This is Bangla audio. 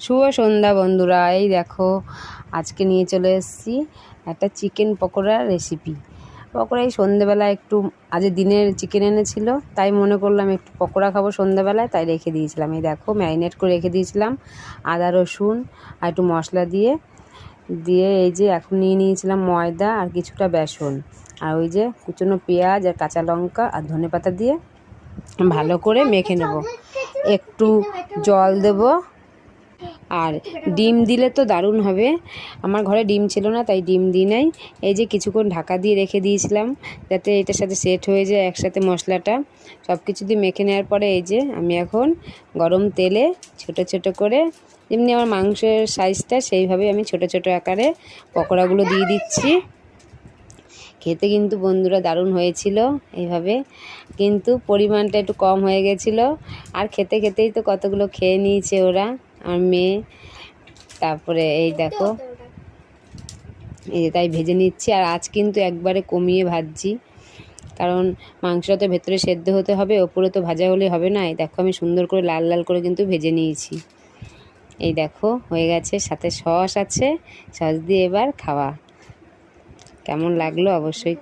শুভ সন্ধ্যা বন্ধুরা। এই দেখো আজকে নিয়ে চলে এসেছি একটা চিকেন পকোড়ার রেসিপি। পকোড়া এই সন্ধ্যেবেলা একটু আজ দিনের চিকেন এনেছিল, তাই মনে করলাম একটু পকোড়া খাবো সন্ধ্যেবেলায়, তাই রেখে দিয়েছিলাম। এই দেখো ম্যারিনেট করে রেখে দিয়েছিলাম আদা রসুন আর একটু মশলা দিয়ে এই যে এখন নিয়ে নিয়েছিলাম ময়দা আর কিছুটা বেসন, আর ওই যে কুচনো পেঁয়াজ আর কাঁচা লঙ্কা আর ধনেপাতা দিয়ে ভালো করে মেখে নেব। একটু জল দেবো, আর ডিম দিলে তো দারুণ হবে। আমার ঘরে ডিম ছিল না, তাই ডিম দিই নাই। এই যে কিছুক্ষণ ঢাকা দিয়ে রেখে দিয়েছিলাম যাতে এটার সাথে সেট হয়ে যায় একসাথে মশলাটা। সব কিছু দিয়ে মেখে নেওয়ার পরে এই যে আমি এখন গরম তেলে ছোট ছোট করে, যেমনি আমার মাংসের সাইজটা সেইভাবে আমি ছোট ছোট আকারে পকোড়াগুলো দিয়ে দিচ্ছি। খেতে কিন্তু বন্ধুরা দারুণ হয়েছিল এইভাবে, কিন্তু পরিমাণটা একটু কম হয়ে গেছিলো। আর খেতে খেতেই তো কতগুলো খেয়ে নিয়েছে ওরা, আর মেয়ে। তারপরে এই দেখো এই যে তাই ভেজে নিচ্ছি, আর আজ কিন্তু একবারে কমিয়ে ভাজছি, কারণ মাংসটা তো ভেতরে সেদ্ধ হতে হবে, ওপরে তো ভাজা হলে হবে না। এই দেখো আমি সুন্দর করে লাল লাল করে কিন্তু ভেজে নিয়েছি। এই দেখো হয়ে গেছে, সাথে সস আছে, সস দিয়ে এবার খাওয়া। কেমন লাগলো অবশ্যই